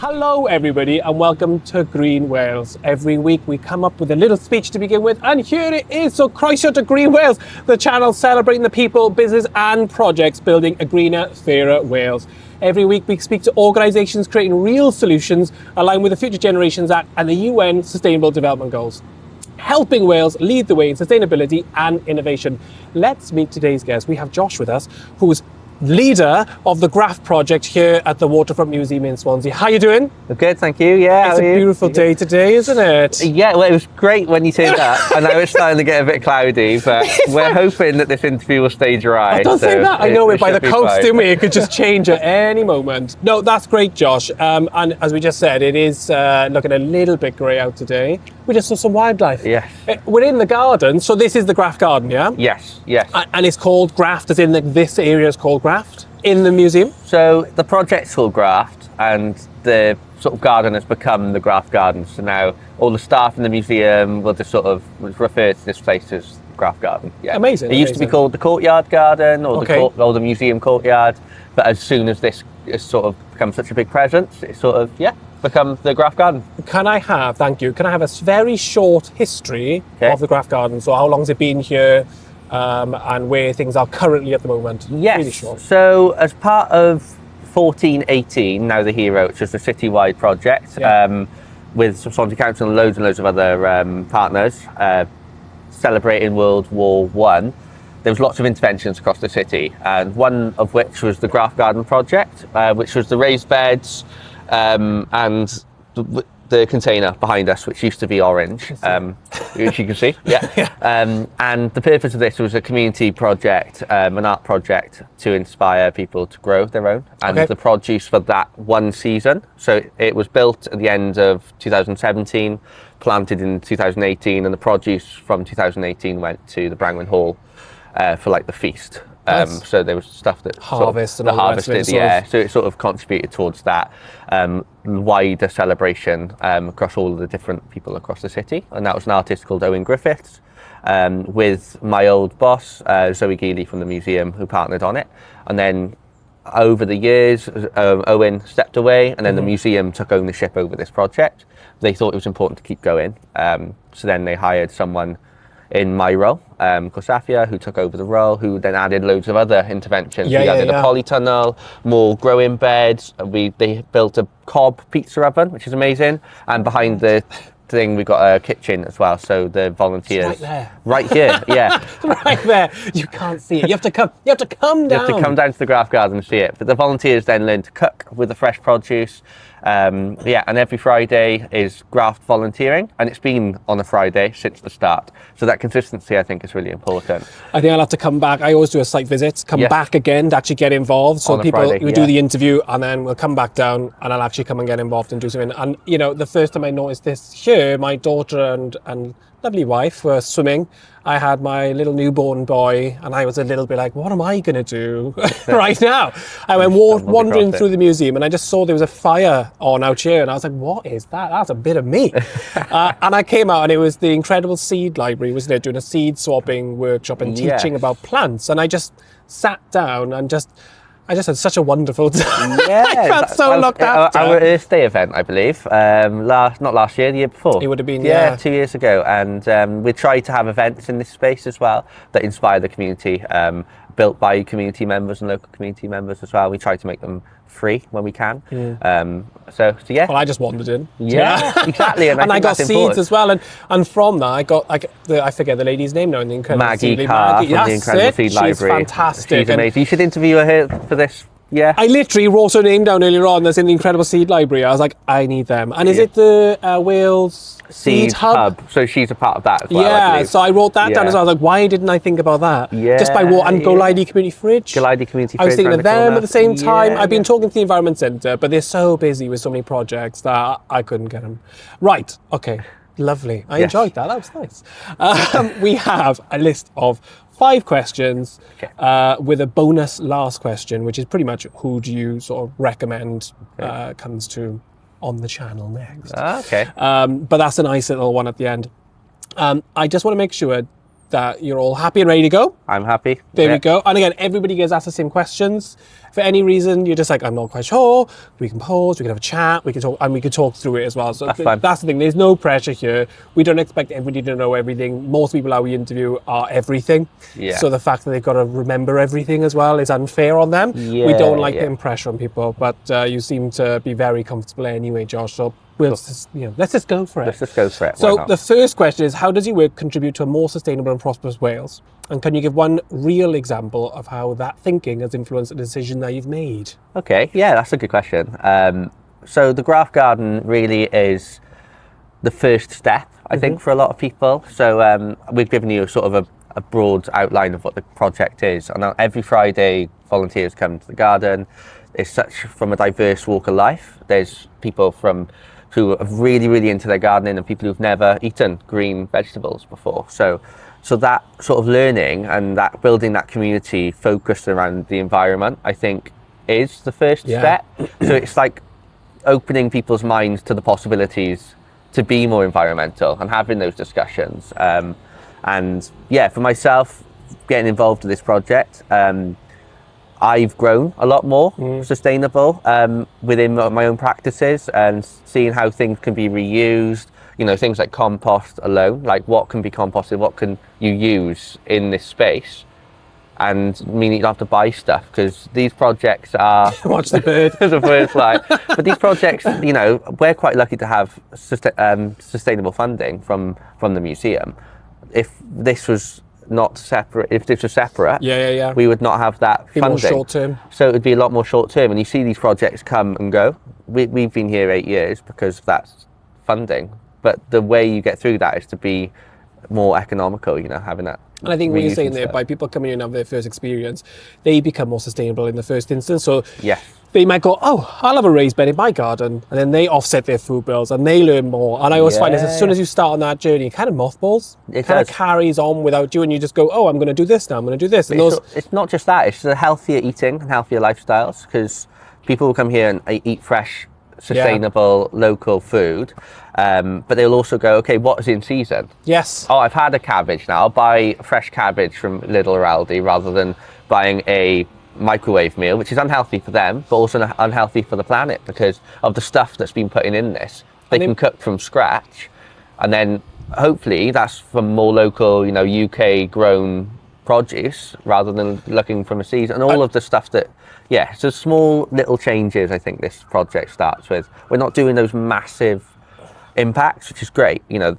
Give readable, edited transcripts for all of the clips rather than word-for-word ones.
Hello everybody and welcome to GreenWales. Every week we come up with a little speech to begin with, and here it is. So croeso to GreenWales, the channel celebrating the people, business and projects building a greener, fairer Wales. Every week we speak to organisations creating real solutions aligned with the Future Generations Act and the UN Sustainable Development Goals, helping Wales lead the way in sustainability and innovation. Let's meet today's guest. We have Josh with us, who's leader of the GRAFT Project here at the Waterfront Museum in Swansea. How are you doing? Good, thank you. Yeah, it's a beautiful day today, isn't it? Yeah, well, it was great when you turned up. I know it's starting to get a bit cloudy, but we're hoping that this interview will stay dry. Don't say that. I know it by the coast, didn't we? It could just change at any moment. No, that's great, Josh. And as we just said, it is looking a little bit grey out today. We just saw some wildlife. Yes. We're in the garden, so this is the GRAFT garden, yeah? Yes, yes. And it's called GRAFT, as in this area is called GRAFT in the museum? So the project's called GRAFT, and the sort of garden has become the GRAFT garden. So now all the staff in the museum will just sort of refer to this place as GRAFT garden. Yeah. Amazing. It used to be called the courtyard garden or the museum courtyard, but as soon as this has sort of become such a big presence, it's sort of, become the GRAFT garden. Can I have a very short history of the GRAFT garden? So how long has it been here, and where things are currently at the moment? Yes, really short. So as part of 1418, Now the Hero, which is a citywide project, with Swansea Council and loads of other partners, celebrating World War I, there was lots of interventions across the city, and one of which was the GRAFT Garden project, which was the raised beds, and the container behind us, which used to be orange, which you can see. And the purpose of this was a community project, an art project to inspire people to grow their own, and the produce for that one season. So it was built at the end of 2017, planted in 2018, and the produce from 2018 went to the Brangwyn Hall for like the feast. Nice. So there was stuff that harvested, so it sort of contributed towards that wider celebration across all of the different people across the city. And that was an artist called Owen Griffiths, with my old boss Zoe Geely from the museum, who partnered on it. And then over the years, Owen stepped away, and then the museum took ownership over this project. They thought it was important to keep going, so then they hired someone in my role, Kosafia, who took over the role, who then added loads of other interventions. We added a polytunnel, more growing beds. They built a cob pizza oven, which is amazing. And behind the thing, we got a kitchen as well. So the volunteers, it's right there, right here, right there. You can't see it. You have to come down. You have to come down to the GRAFT garden and see it. But the volunteers then learn to cook with the fresh produce. And every Friday is GRAFT volunteering, and it's been on a Friday since the start. So that consistency, I think, is really important. I think I'll have to come back. I always do a site visit, come back again to actually get involved. So we do the interview, and then we'll come back down, and I'll actually come and get involved and do something. And you know, the first time I noticed this here, my daughter and lovely wife were swimming. I had my little newborn boy, and I was a little bit like, what am I going to do right now? I went wandering through the museum, and I just saw there was a fire on out here, and I was like, what is that? That's a bit of me. And I came out, and it was the incredible seed library, wasn't it? Doing a seed swapping workshop and teaching about plants. And I just sat down and I just had such a wonderful time. I felt so looked after. Our Earth Day event, I believe, not last year, the year before. It would have been, 2 years ago. And we try to have events in this space as well that inspire the community, built by community members and local community members as well. We try to make them free when we can. So yeah. Well, I just wandered in. Yeah, exactly. And I got seeds as well. And from that, I forget the lady's name now in the Incredible Maggie Carr from the Incredible Seed Library. She's fantastic. She's amazing. You should interview her for this. Yeah. I literally wrote her name down earlier on that's in the Incredible Seed Library. I was like, I need them. And is it the Wales Seed Hub? So she's a part of that as well. Yeah, so I wrote that down as well. I was like, why didn't I think about that? Yeah. Just by and Golidi Community Fridge. Golidi Community Fridge. I was thinking of them at the same time. I've been talking to the Environment Centre, but they're so busy with so many projects that I couldn't get them. Right, okay. Lovely. I enjoyed that. That was nice. We have a list of 5 questions with a bonus last question, which is pretty much who do you sort of recommend comes to on the channel next. Okay. But that's a nice little one at the end. I just want to make sure that you're all happy and ready to go. I'm happy. There we go. And again, everybody gets asked the same questions. For any reason, you're just like, I'm not quite sure. We can pause, we can have a chat, we can talk, and we can talk through it as well. So that's the thing. There's no pressure here. We don't expect everybody to know everything. Most people that we interview are everything. Yeah. So the fact that they've got to remember everything as well is unfair on them. Yeah, we don't like putting pressure on people, but you seem to be very comfortable anyway, Josh. So let's just go for it. Let's just go for it. So the first question is, how does your work contribute to a more sustainable and prosperous Wales? And can you give one real example of how that thinking has influenced the decision that you've made? Okay, yeah, that's a good question. So the Graft Garden really is the first step, I think, for a lot of people. So we've given you sort of a broad outline of what the project is. And every Friday, volunteers come to the garden. It's from a diverse walk of life. There's people who are really, really into their gardening and people who've never eaten green vegetables before. So that sort of learning and that building that community focused around the environment, I think, is the first step. So it's like opening people's minds to the possibilities to be more environmental and having those discussions. And yeah, for myself, getting involved in this project, I've grown a lot more sustainable within my own practices and seeing how things can be reused. You know, things like compost alone, like what can be composted, what can you use in this space, and meaning you don't have to buy stuff, because these projects are watch the bird. The bird fly. But these projects, you know, we're quite lucky to have sustainable funding from the museum. If this was not separate, if this was separate, we would not have that funding. More short term. So it would be a lot more short term, and you see these projects come and go. We've been here 8 years because that's funding. But the way you get through that is to be more economical, you know, having that. And I think what you're saying there, by people coming in and have their first experience, they become more sustainable in the first instance. So they might go, oh, I'll have a raised bed in my garden. And then they offset their food bills and they learn more. And I always find as soon as you start on that journey, it kind of mothballs. It kind of carries on without you. And you just go, oh, I'm going to do this now. I'm going to do this. And it's not just that. It's the healthier eating and healthier lifestyles, because people will come here and eat fresh, sustainable, local food. But they'll also go, okay, what is in season? Yes. Oh, I've had a cabbage now. I'll buy fresh cabbage from Lidl or Aldi rather than buying a microwave meal, which is unhealthy for them, but also unhealthy for the planet because of the stuff that's been put in this. They can cook from scratch, and then hopefully that's from more local, you know, UK grown produce rather than looking from a season, and all of the stuff that, so small little changes I think this project starts with. We're not doing those massive impacts, which is great, you know,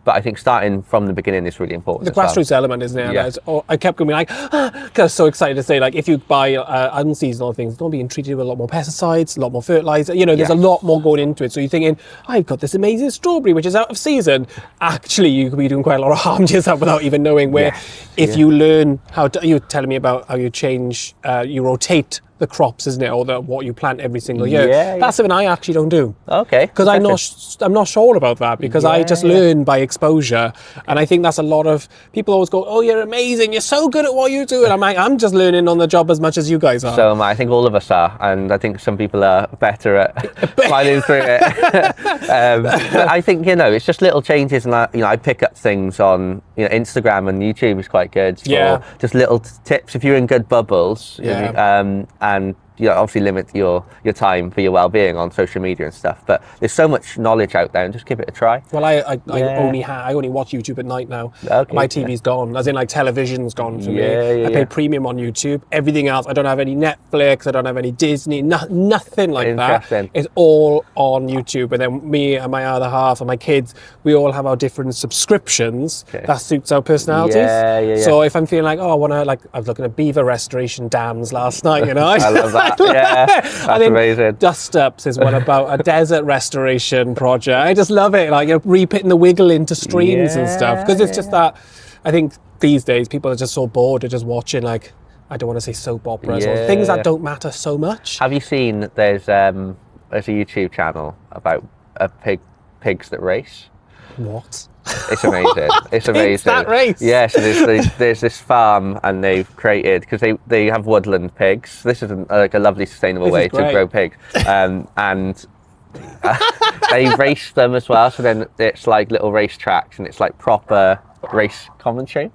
but I think starting from the beginning is really important. The grassroots element, isn't it? Yeah. I kept going like, because I was so excited to say, like, if you buy unseasonal things, don't be treated with a lot more pesticides, a lot more fertilizer. You know, there's a lot more going into it. So you're thinking, I've got this amazing strawberry, which is out of season. Actually, you could be doing quite a lot of harm to yourself without even knowing where. If you learn how to, you're telling me about how you change, you rotate the crops, isn't it, or what you plant every single year. That's something I actually don't do. Okay. Because I'm not sure about that, because I just learn by exposure, and I think that's a lot of people always go, oh, you're amazing, you're so good at what you do, and I'm like, I'm just learning on the job as much as you guys are. So I think all of us are, and I think some people are better at sliding through it. But I think, you know, it's just little changes, and I pick up things on, you know, Instagram and YouTube is quite good for just little tips if you're in good bubbles. And you know, obviously limit your time for your well-being on social media and stuff, but there's so much knowledge out there, and just give it a try. Well, I only watch YouTube at night now. My TV's gone, as in like television's gone for me. I pay premium on YouTube. Everything else, I don't have any Netflix, I don't have any Disney, nothing like that. It's all on YouTube. And then me and my other half and my kids, we all have our different subscriptions that suits our personalities. So if I'm feeling like, I was looking at beaver restoration dams last night, you know. I love that. That's amazing. Dust Ups is one about a desert restoration project. I just love it, like, you know, re-pitting the wiggle into streams and stuff, because it's just that, I think these days people are just so bored of just watching, like, I don't want to say soap operas or things that don't matter so much. Have you seen there's a YouTube channel about pigs that race? What? It's amazing. It's amazing. That race. Yeah, so there's this farm, and they've created, because they have woodland pigs. This is like a lovely sustainable way to grow pigs, and they race them as well. So then it's like little race tracks, and it's like proper race commentary.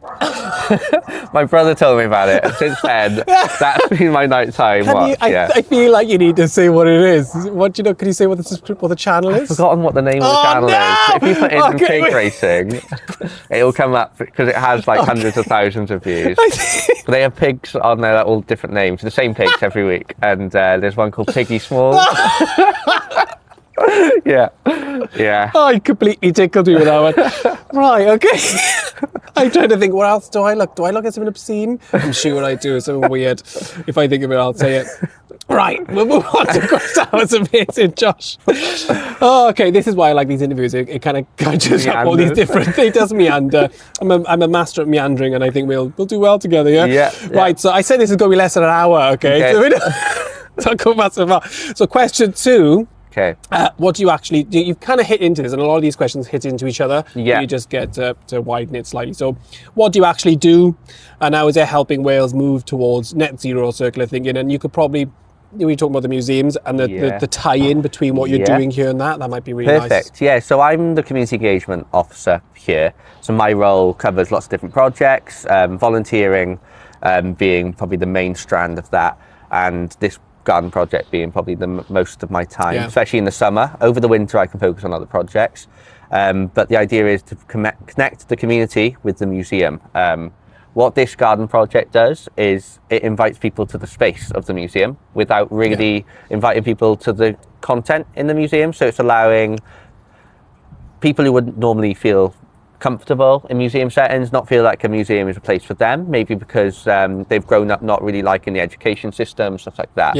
My brother told me about it, and since then, that's been my nighttime watch. I feel like you need to say what it is. What do you know? Can you say what the channel is? I've forgotten what the name of the channel is. If you put in pig racing, it'll come up because it has like hundreds of thousands of views. They have pigs on there, all different names, the same pigs every week, and there's one called Piggy Small. Yeah. Oh, I completely tickled you with that one. Right, okay. I'm trying to think, what else do I look? Do I look at something obscene? I'm sure I do, something weird. If I think of it, I'll say it. Right, we'll move on to That was amazing, Josh. Oh, okay, this is why I like these interviews. It kind of catches up all these different, it does meander. I'm a master at meandering, and I think we'll do well together, yeah? Right, so I said this is going to be less than an hour, okay? So don't go back so far. So question 2. Okay. What do you actually do? You've kind of hit into this, and a lot of these questions hit into each other. Yeah. You just get to widen it slightly. So, what do you actually do? And how is it helping Wales move towards net zero circular thinking? And you could probably, we talk about the museums and the tie-in between what you're doing here and that might be really nice. Perfect. Yeah. So I'm the community engagement officer here. So my role covers lots of different projects, volunteering being probably the main strand of that, and this garden project being probably the most of my time, especially in the summer. Over the winter I can focus on other projects, but the idea is to connect the community with the museum. What this garden project does is it invites people to the space of the museum without really inviting people to the content in the museum. So it's allowing people who wouldn't normally feel comfortable in museum settings not feel like a museum is a place for them, maybe because they've grown up not really liking the education system, stuff like that.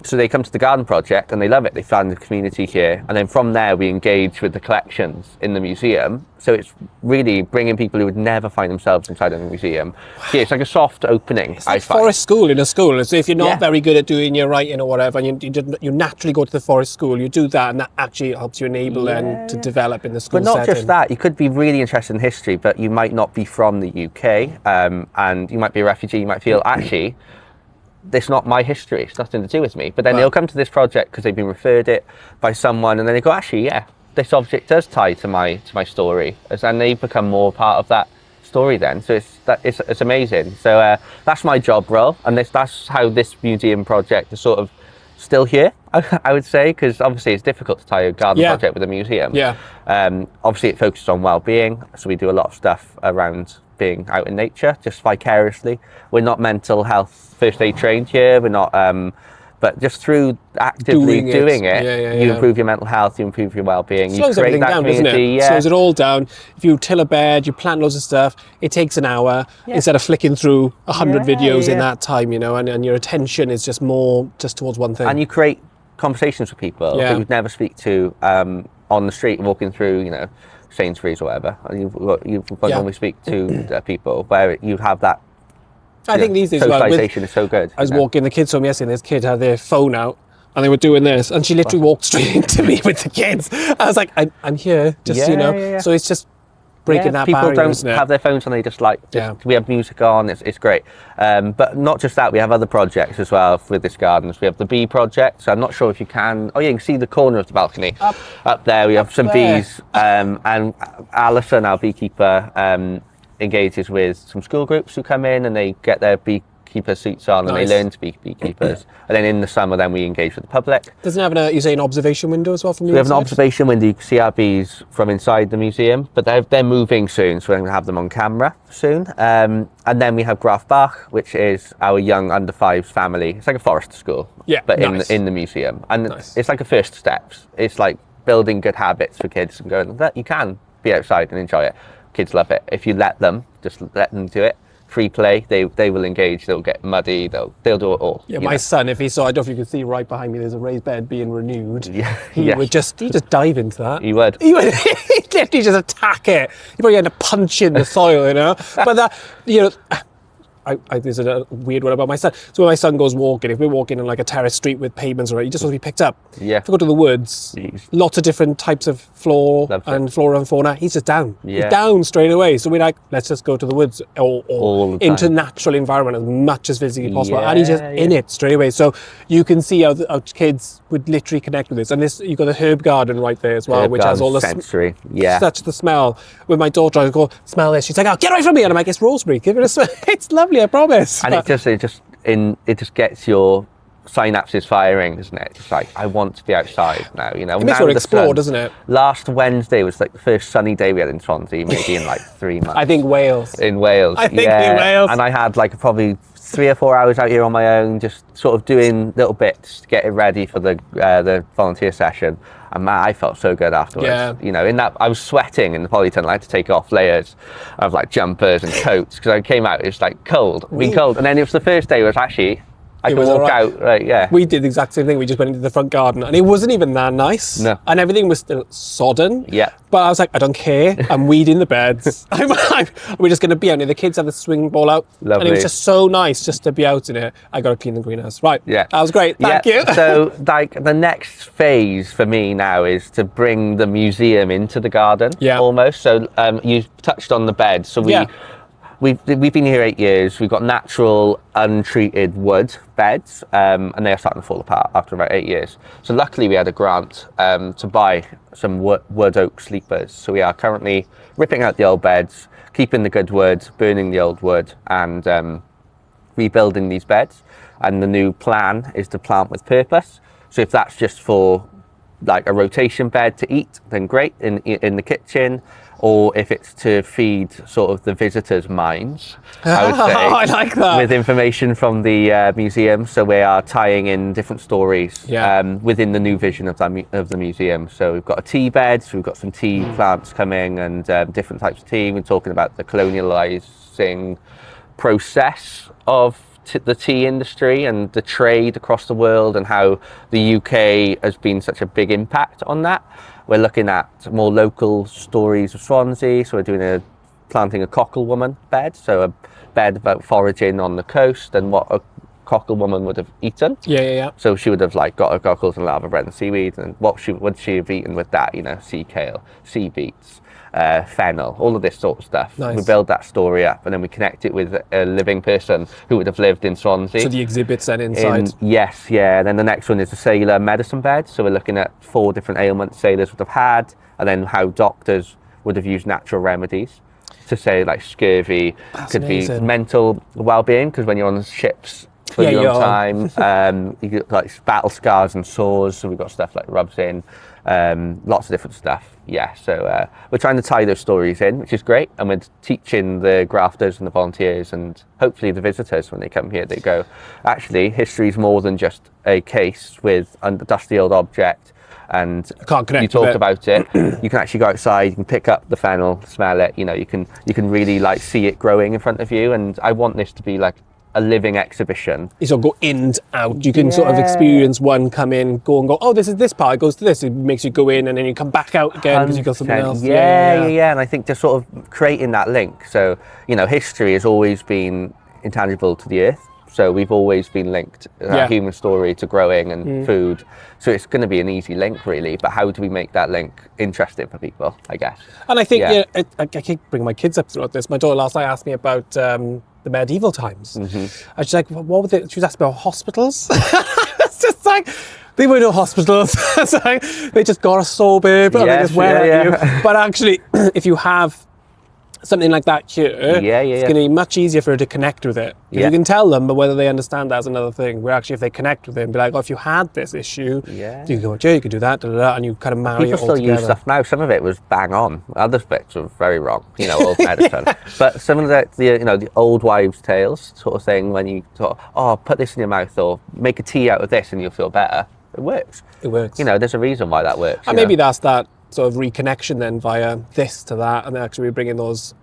So they come to the garden project and they love it. They found the community here, and then from there we engage with the collections in the museum. So it's really bringing people who would never find themselves inside of a museum. Yeah, it's like a soft opening. It's like forest school in a school. So if you're not very good at doing your writing or whatever, and you naturally go to the forest school, you do that, and that actually helps you enable them to develop in the school setting. But not just that, you could be really interested in history, but you might not be from the UK, and you might be a refugee. You might feel, actually, it's not my history, it's nothing to do with me. But then they'll come to this project because they've been referred it by someone, and then they go, actually, this object does tie to my story, and they become more part of that story then. So it's amazing. So that's my job role, and that's how this museum project is sort of still here, I would say, because obviously it's difficult to tie a garden project with a museum. Obviously it focuses on well-being, so we do a lot of stuff around being out in nature, just vicariously. We're not mental health first aid trained here, we're not, but just through actively doing it, you improve your mental health, you improve your well-being, you create that community. Doesn't it? Slows it all down. If you till a bed, you plant loads of stuff, it takes an hour instead of flicking through 100 videos in that time, you know, and your attention is just more just towards one thing. And you create conversations with people that you'd never speak to on the street, walking through, you know, Sainsbury's or whatever. You normally speak to people where you have that. I think these days, socialization is so good. I was walking the kids home yesterday, and this kid had their phone out and they were doing this, and she literally walked straight into me with the kids. I was like, I'm here, just, you know. So it's just breaking that barrier. People don't have their phones on, they just like, we have music on, it's great. But not just that, we have other projects as well with this garden. So we have the bee project, so I'm not sure if you can, you can see the corner of the balcony. Up there, we have some bees, and Alison, our beekeeper, engages with some school groups who come in and they get their beekeeper suits on and they learn to be beekeepers. And then in the summer, then we engage with the public. Doesn't it have an observation window as well from the inside? We have an observation window. You can see our bees from inside the museum, but they're moving soon, so we're going to have them on camera soon. And then we have GRAFT, which is our young under fives family. It's like a forest school, but in the museum. And it's like a first steps. It's like building good habits for kids and going, you can be outside and enjoy it. Kids love it. If you just let them do it. Free play, they will engage, they'll get muddy, they'll do it all. Yeah, my son, if he saw, I don't know if you can see right behind me, there's a raised bed being renewed. He'd just dive into that. He would. He'd literally just attack it. He'd probably end up punching the soil, you know. But that, you know, there's a weird one about my son. So when my son goes walking, if we're walking on like a terrace street with pavements or he just wants to be picked up. Yeah. If we go to the woods, lots of different types of flora and fauna, he's just down. Yeah. He's down straight away. So we're like, let's just go to the woods or into natural environment as much as physically possible. And he's just in it straight away. So you can see how kids would literally connect with this. And this, you've got the herb garden right there as well, which has all the sensory. Such the smell. With my daughter, I go, smell this. She's like, oh, get away from me. And I'm like, it's rosemary. Give it a smell. It's lovely, I promise. And it just gets your synapses firing, doesn't it? It's like, I want to be outside now, you know. It makes you explore, doesn't it? Last Wednesday was like the first sunny day we had in Swansea, maybe in like 3 months. I think Wales. In Wales, I think in Wales. And I had like probably 3 or 4 hours out here on my own, just sort of doing little bits to get it ready for the volunteer session. And man, I felt so good afterwards. Yeah. You know, in that I was sweating in the polytunnel. I had to take off layers of like jumpers and coats because I came out. It was like cold, cold. And then it was the first day. It was actually I could walk out. Right, yeah. We did the exact same thing. We just went into the front garden, and it wasn't even that nice. No. And everything was still sodden. Yeah. But I was like, I don't care. I'm weeding the beds. We're just going to be out there. The kids have the swing ball out. Lovely. And it was just so nice just to be out in it. I got to clean the greenhouse. Right. Yeah. That was great. Thank you. So like the next phase for me now is to bring the museum into the garden. Yeah. Almost. So you touched on the bed. So we've been here 8 years. We've got natural, untreated wood beds, and they are starting to fall apart after about 8 years. So luckily we had a grant to buy some wood oak sleepers. So we are currently ripping out the old beds, keeping the good wood, burning the old wood, and rebuilding these beds. And the new plan is to plant with purpose. So if that's just for like a rotation bed to eat, then great, in the kitchen. Or if it's to feed sort of the visitors' minds, I would say. I like that. With information from the museum. So we are tying in different stories within the new vision of the museum. So we've got a tea bed, so we've got some tea plants coming and different types of tea. We're talking about the colonializing process of the tea industry and the trade across the world and how the UK has been such a big impact on that. We're looking at more local stories of Swansea. So we're planting a cockle woman bed. So a bed about foraging on the coast and what a cockle woman would have eaten. Yeah. So she would have like got her cockles and lava bread and seaweed, and what would she have eaten with that? You know, sea kale, sea beets, fennel, all of this sort of stuff. Nice. We build that story up and then we connect it with a living person who would have lived in Swansea. So the exhibits then inside. Yes. And then the next one is the sailor medicine bed. So we're looking at 4 different ailments sailors would have had, and then how doctors would have used natural remedies to say like scurvy. That's could amazing. Be mental well-being, because when you're on ships for a long time, you get like battle scars and sores. So we've got stuff like rubs in, lots of different stuff. Yeah, so we're trying to tie those stories in, which is great. And we're teaching the grafters and the volunteers and hopefully the visitors when they come here, they go, actually, history is more than just a case with a dusty old object. And you talk about it, you can actually go outside, you can pick up the fennel, smell it, you know, you can really like see it growing in front of you. And I want this to be like a living exhibition. You sort of go in and out. You can sort of experience one, come in, go and go, oh, this is this part, it goes to this. It makes you go in and then you come back out again because you've got something else. Yeah. And I think just sort of creating that link. So, you know, history has always been intangible to the earth. So we've always been linked, our human story, to growing and food. So it's going to be an easy link, really. But how do we make that link interesting for people, I guess? And I think, I keep bringing my kids up throughout this. My daughter last night asked me about the medieval times. And she's like, what were they? She was asking about hospitals. It's just like, they were no hospitals. It's like, they just got a suburb and they just went at you. But actually, if you have something like that here, it's going to be much easier for her to connect with it. You can tell them, but whether they understand that's another thing. Where actually, if they connect with it and be like, oh, if you had this issue, you can go, you can do that, and you kind of marry it all together. People still use stuff now. Some of it was bang on. Other bits were very wrong, you know, old medicine. But some of the old wives' tales sort of thing, when you thought, oh, put this in your mouth or make a tea out of this and you'll feel better. It works. It works. You know, there's a reason why that works. And maybe that's that sort of reconnection then via this to that, and then actually bringing those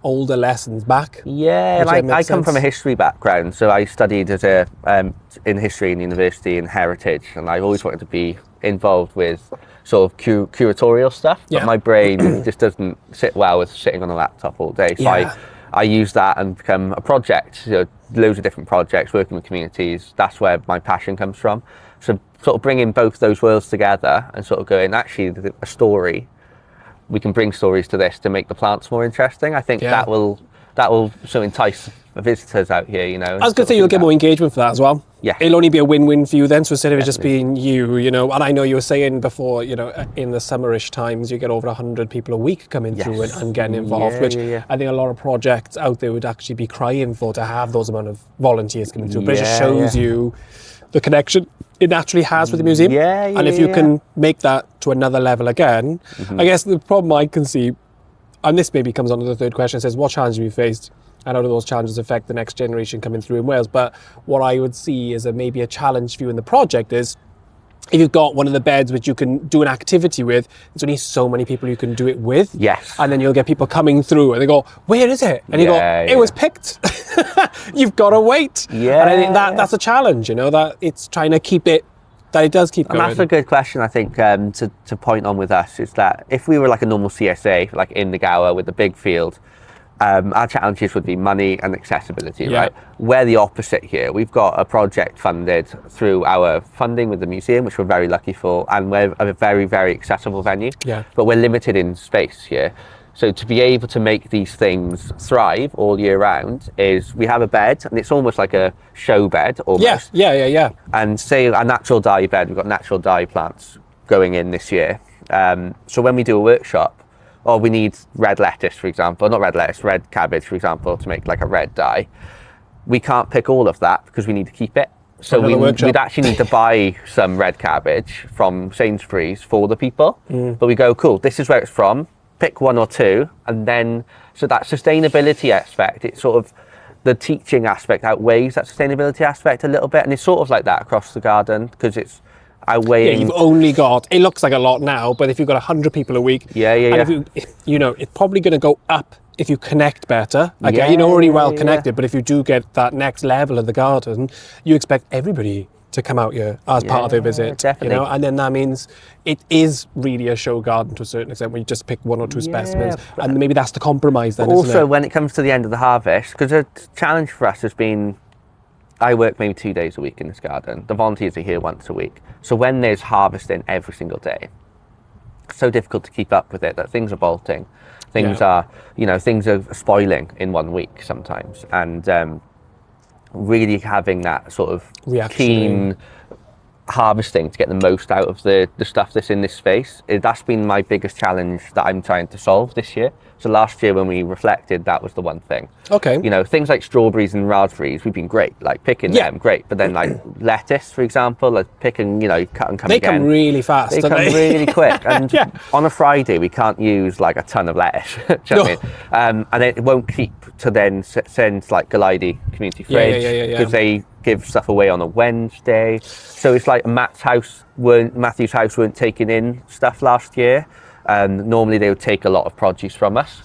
older lessons back. Yeah, and I come from a history background, so I studied as in history in university and heritage, and I've always wanted to be involved with sort of curatorial stuff, but my brain just doesn't sit well with sitting on a laptop all day. So I use that and become a project. Loads of different projects, working with communities. That's where my passion comes from. So sort of bringing both those worlds together and sort of going, actually, a story, we can bring stories to this to make the plants more interesting. I think that will so entice visitors out here, you know. I was going to say you'll get more engagement for that as well. Yeah. It'll only be a win-win for you then. So instead of it just being you know, and I know you were saying before, you know, in the summerish times, you get over 100 people a week coming through and getting involved, which I think a lot of projects out there would actually be crying for, to have those amount of volunteers coming through. But it just shows you the connection it naturally has with the museum. And if you can make that to another level again, I guess the problem I can see, and this maybe comes on to the third question, it says, what challenges have you faced? And how do those challenges affect the next generation coming through in Wales? But what I would see as maybe a challenge for you in the project is, if you've got one of the beds which you can do an activity with, there's only so many people you can do it with. Yes. And then you'll get people coming through and they go, where is it? And you go, it was picked. You've got to wait. Yeah. And I think that's a challenge, you know, that it's trying to keep it, that it does keep going. And that's a good question, I think, to point on with us, is that if we were like a normal CSA, like in the Gower with the big field, our challenges would be money and accessibility, right? We're the opposite here. We've got a project funded through our funding with the museum, which we're very lucky for, and we're a very, very accessible venue. But we're limited in space here. So to be able to make these things thrive all year round is, we have a bed, and it's almost like a show bed almost. And say a natural dye bed, we've got natural dye plants going in this year. So when we do a workshop, or we need red lettuce, for example, not red lettuce, red cabbage, for example, to make like a red dye. We can't pick all of that because we need to keep it. So we'd actually need to buy some red cabbage from Sainsbury's for the people. But we go, cool, this is where it's from, pick one or two, and then, so that sustainability aspect, it's sort of, the teaching aspect outweighs that sustainability aspect a little bit, and it's sort of like that across the garden, because it's outweighing. You've only got, it looks like a lot now, but if you've got 100 people a week, and you know, it's probably going to go up if you connect better. Okay, you're already well connected, but if you do get that next level of the garden, you expect everybody to come out here as part of their visit. Definitely. You know, and then that means it is really a show garden to a certain extent, when you just pick one or two specimens, and maybe that's the compromise then. Also, isn't it? when it comes to the end of the harvest, because a challenge for us has been, I work maybe 2 days a week in this garden. The volunteers are here once a week. So when there's harvesting every single day, it's so difficult to keep up with it, that things are bolting. Things are, you know, things are spoiling in 1 week sometimes. And really having that sort of keen harvesting to get the most out of the stuff that's in this space, that's been my biggest challenge that I'm trying to solve this year. So last year when we reflected, that was the one thing. You know, things like strawberries and raspberries, we've been great, like picking them, great. But then like lettuce, for example, like picking, you know, cut and come again. They come really fast. They come really quick. And on a Friday, we can't use like a ton of lettuce. Do you know what I mean? And it won't keep to then send like Galidi Community Fridge, because they give stuff away on a Wednesday. So it's like Matthew's house weren't taking in stuff last year. Normally they would take a lot of produce from us.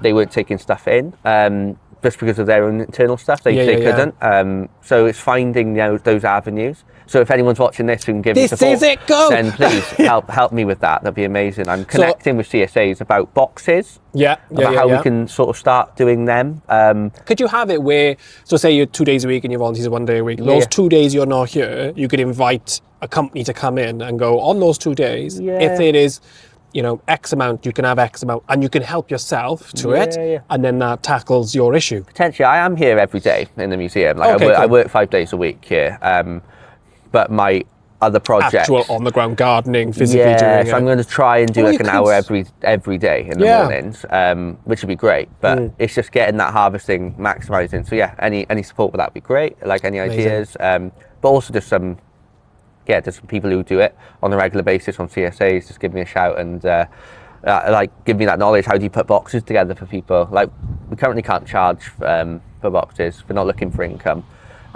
They weren't taking stuff in just because of their own internal stuff. They couldn't. So it's finding those avenues. So if anyone's watching this and can give me support, then please help me with that. That'd be amazing. I'm connecting with CSAs about boxes. About how we can sort of start doing them. Could you have it where, so say you're 2 days a week and your volunteers are 1 day a week, those 2 days you're not here, you could invite a company to come in and go, on those 2 days, if it is, you know, X amount, you can have X amount, and you can help yourself to it, and then that tackles your issue. Potentially, I am here every day in the museum. Like I work 5 days a week here, but my other project, actual on the ground gardening, physically doing it. So I'm going to try and do like an hour every day in the mornings, which would be great. But it's just getting that harvesting, maximising. So any support with that would be great. Like any ideas, but also just some. There's some people who do it on a regular basis on CSAs. Just give me a shout and like give me that knowledge. How do you put boxes together for people? Like we currently can't charge for boxes. We're not looking for income.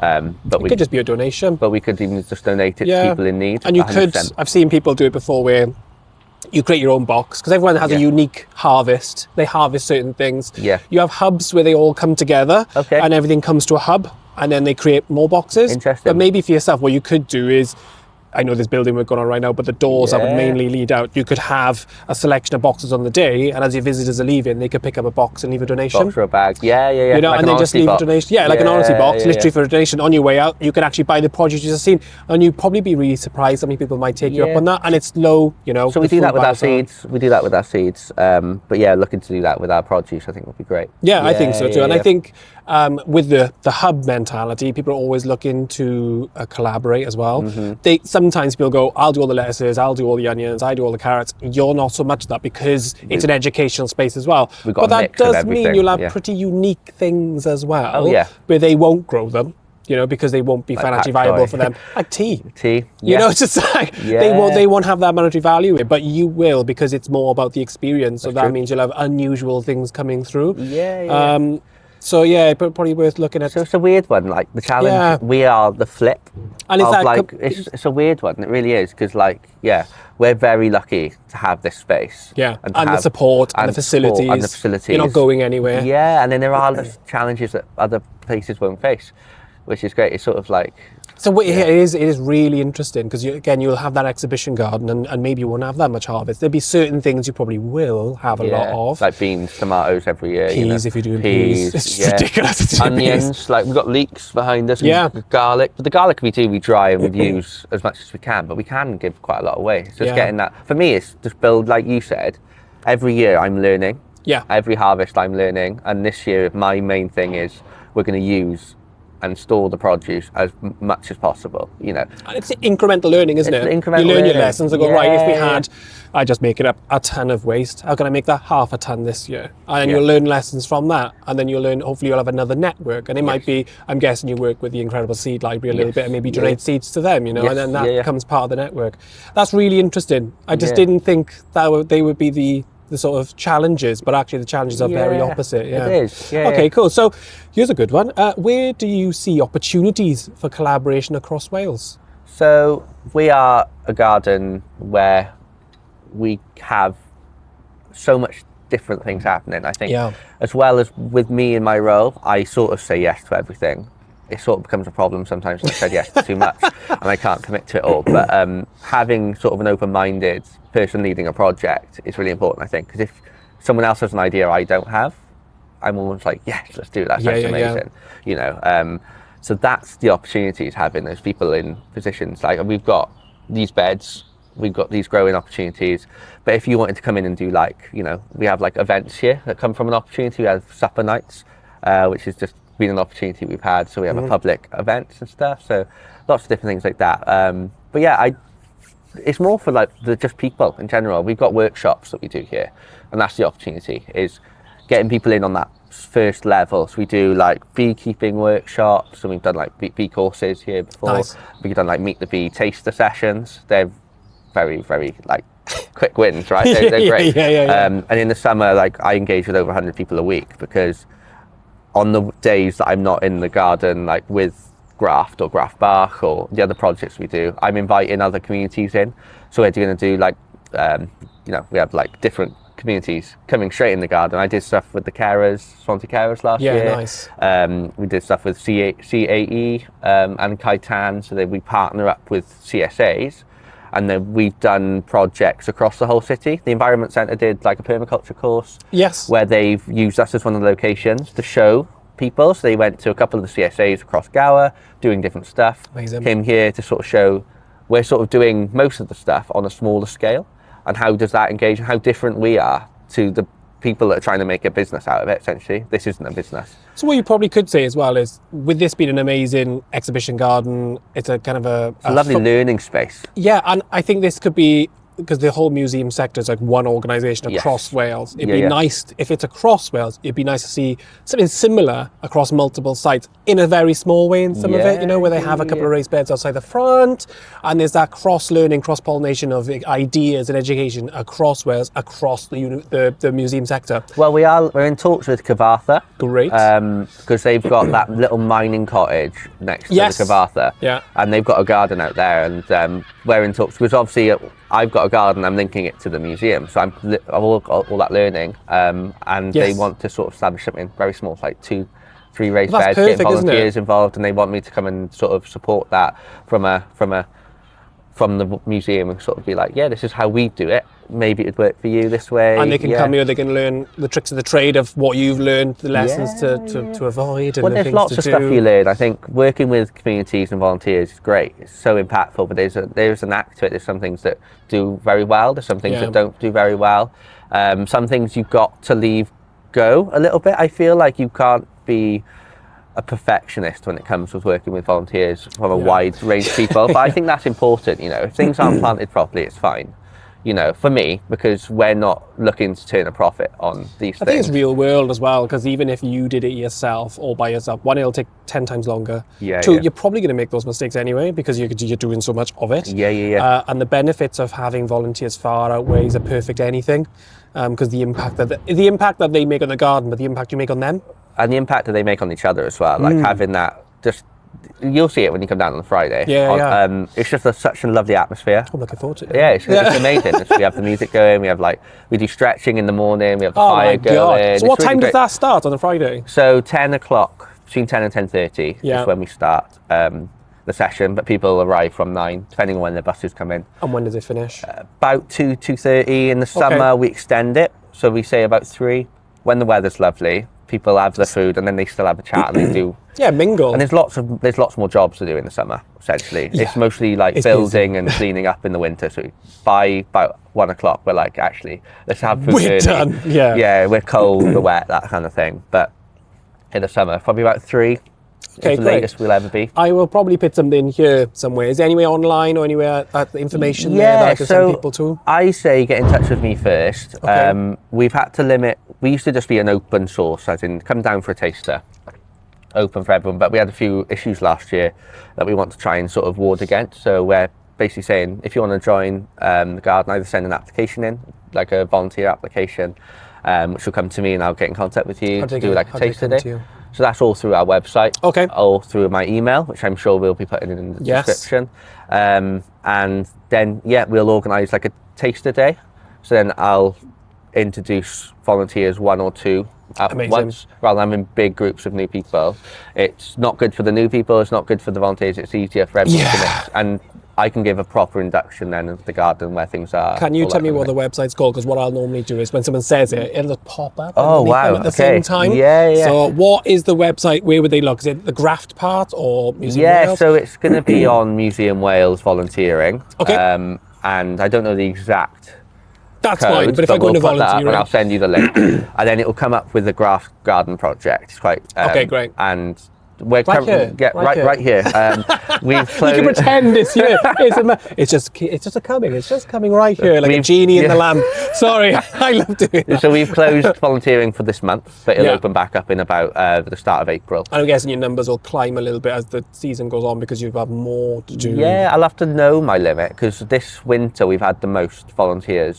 But it could just be a donation. But we could even just donate it to people in need. And you 100%. Could. I've seen people do it before where you create your own box, because everyone has a unique harvest. They harvest certain things. You have hubs where they all come together, and everything comes to a hub, and then they create more boxes. Interesting. But maybe for yourself, what you could do is I know there's building work going on right now, but the doors that would mainly lead out, you could have a selection of boxes on the day, and as your visitors are leaving, they could pick up a box and leave a donation. Box or a bag. Yeah. You know, like and then just leave a donation. Yeah, like an honesty box, literally for a donation. On your way out, you can actually buy the produce you've seen, and you'd probably be really surprised how many people might take you up on that. And it's low, you know. So we do that with our seeds. We do that with our seeds. But yeah, looking to do that with our produce, I think would be great. Yeah, I think so too. And I think with the hub mentality, people are always looking to collaborate as well. Sometimes people go, I'll do all the lettuces, I'll do all the onions, I do all the carrots. You're not so much that, because it's an educational space as well. But that does mean you'll have pretty unique things as well, where they won't grow them, you know, because they won't be like financially viable for them. Like tea. You know, it's just like they won't have that monetary value, but you will, because it's more about the experience. So that means you'll have unusual things coming through. So yeah, probably worth looking at. So it's a weird one, like the challenge. We are the flip, and it's like it's a weird one. It really is, because like we're very lucky to have this space. And the support and the facilities. You're not going anywhere. And then there are the challenges that other places won't face, which is great. It's sort of like. So it is really interesting, because you'll have that exhibition garden, and maybe you won't have that much harvest. There'll be certain things you probably will have a lot of. Like beans, tomatoes every year. Peas, if you're doing peas. It's ridiculous. Onions, like we've got leeks behind us. Garlic. But the garlic we dry and we use as much as we can, but we can give quite a lot away. So it's getting that. For me, it's just build, like you said, every year I'm learning. Every harvest I'm learning. And this year, my main thing is we're going to use and store the produce as much as possible, you know. And it's incremental learning, isn't it? Incremental you learn your lessons and go, right, if we had, I just make it up, a ton of waste, how can I make that half a ton this year? And then you'll learn lessons from that, and then you'll learn, hopefully you'll have another network, and it might be, I'm guessing you work with the Incredible Seed Library a little bit, and maybe donate seeds to them, you know, and then that becomes part of the network. That's really interesting. I just didn't think that they would be the sort of challenges, but actually the challenges are very opposite. It is. Okay, cool. So here's a good one. Where do you see opportunities for collaboration across Wales? So we are a garden where we have so much different things happening. I think as well as with me in my role, I sort of say yes to everything. It sort of becomes a problem sometimes when I said yes to too much and I can't commit to it all. But having sort of an open-minded person leading a project is really important, I think, because if someone else has an idea I don't have, I'm almost like, yes, let's do that. That's amazing. You know, so that's the opportunities, having those people in positions. Like, we've got these beds, we've got these growing opportunities, but if you wanted to come in and do, like, you know, we have like events here that come from an opportunity. We have supper nights, which is just been an opportunity we've had, so we have a public events and stuff, so lots of different things like that. But yeah, it's more for like just people in general. We've got workshops that we do here, and that's the opportunity, is getting people in on that first level. So we do like beekeeping workshops, and we've done like bee courses here before. We've done like meet the bee taster sessions. They're very, very like quick wins, right? They're great. And in the summer, like, I engage with over 100 people a week, because on the days that I'm not in the garden, like with Graft or Graft Bach or the other projects we do, I'm inviting other communities in. So we're going to do like, you know, we have like different communities coming straight in the garden. I did stuff with the carers, Swansea carers last year. Nice. We did stuff with CAE and Kaitan, so that we partner up with CSAs. And then we've done projects across the whole city. The Environment Centre did like a permaculture course. Where they've used us as one of the locations to show people. So they went to a couple of the CSAs across Gower, doing different stuff. Amazing. Came here to sort of show we're sort of doing most of the stuff on a smaller scale. And how does that engage, and how different we are to the people that are trying to make a business out of it, essentially. This isn't a business. So what you probably could say as well is, with this being an amazing exhibition garden, it's a kind of a lovely learning space. Yeah, and I think this could be, because the whole museum sector is like one organisation across Wales. It'd be nice, if it's across Wales, it'd be nice to see something similar across multiple sites in a very small way in some of it, you know, where they have a couple of raised beds outside the front, and there's that cross-learning, cross-pollination of ideas and education across Wales, across the museum sector. Well, we're in talks with Cyfarthfa. Great. Because they've got that little mining cottage next to the Cyfarthfa. And they've got a garden out there, and we're in talks, because obviously I've got a garden, I'm linking it to the museum, so I've all that learning, and they want to sort of establish something very small, like 2-3 raised beds, getting volunteers involved, and they want me to come and sort of support that from from the museum and sort of be like, yeah, this is how we do it. Maybe it'd work for you this way. And they can come here, they can learn the tricks of the trade of what you've learned, the lessons to avoid. And there's lots of stuff you learn. I think working with communities and volunteers is great. It's so impactful, but there's an act to it. There's some things that do very well. There's some things that don't do very well. Some things you've got to leave go a little bit. I feel like you can't be a perfectionist when it comes with working with volunteers from a wide range of people, but I think that's important. If things aren't planted properly, it's fine. For me, because we're not looking to turn a profit on these things. I think it's real world as well, because even if you did it yourself or by yourself, one, it'll take 10 times longer. Two, you're probably going to make those mistakes anyway, because you're doing so much of it. And the benefits of having volunteers far outweighs a perfect anything, because the impact that they make on the garden, but the impact you make on them. And the impact that they make on each other as well, like having that, you'll see it when you come down on the Friday. It's just such a lovely atmosphere. I'm looking forward to it. Yeah, it's amazing. We have the music going, we do stretching in the morning, we have the fire going. So what time does that start on a Friday? So 10 o'clock, between 10 and 10:30 is when we start the session, but people arrive from 9, depending on when the buses come in. And when does it finish? About 2:30 in the summer. We extend it, so we say about 3. When the weather's lovely, people have their food and then they still have a chat and they do mingle. And there's lots more jobs to do in the summer, essentially. It's mostly like building and cleaning up in the winter. So by about 1 o'clock we're like, actually, let's have food. We're done. We're cold, we're wet, that kind of thing. But in the summer, probably about 3. Okay, the latest we'll ever be. I will probably put something here somewhere. Is there anywhere online or anywhere the information there that I can send people to? I say get in touch with me first. We've had to limit. We used to just be an open source, as in come down for a taster, open for everyone. But we had a few issues last year that we want to try and sort of ward against. So we're basically saying, if you want to join the garden, either send an application in, like a volunteer application, which will come to me and I'll get in contact with you to do like a taster day. So that's all through our website, all through my email, which I'm sure we'll be putting in the description. And then, we'll organise like a taster day. So then I'll introduce volunteers 1 or 2 at once, rather than having big groups of new people. It's not good for the new people, it's not good for the volunteers, it's easier for everyone to mix. And I can give a proper induction then of the garden where things are. Can you tell me what the website's called? Because what I'll normally do is when someone says it, it'll pop up at the same time. So what is the website? Where would they look? Is it the GRAFT part or Museum Wales? So it's going to be on Museum Wales volunteering. And I don't know the exact That's code, fine, but if I go into volunteering, and I'll send you the link, and then it will come up with the GRAFT Garden Project. It's quite great. And we're right here. We've closed. You can pretend it's here. It's just coming. It's just coming right here, like a genie in the lamp. Sorry, I love doing that. So we've closed volunteering for this month, but it'll open back up in about the start of April. I'm guessing your numbers will climb a little bit as the season goes on because you've got more to do. Yeah, I'll have to know my limit because this winter we've had the most volunteer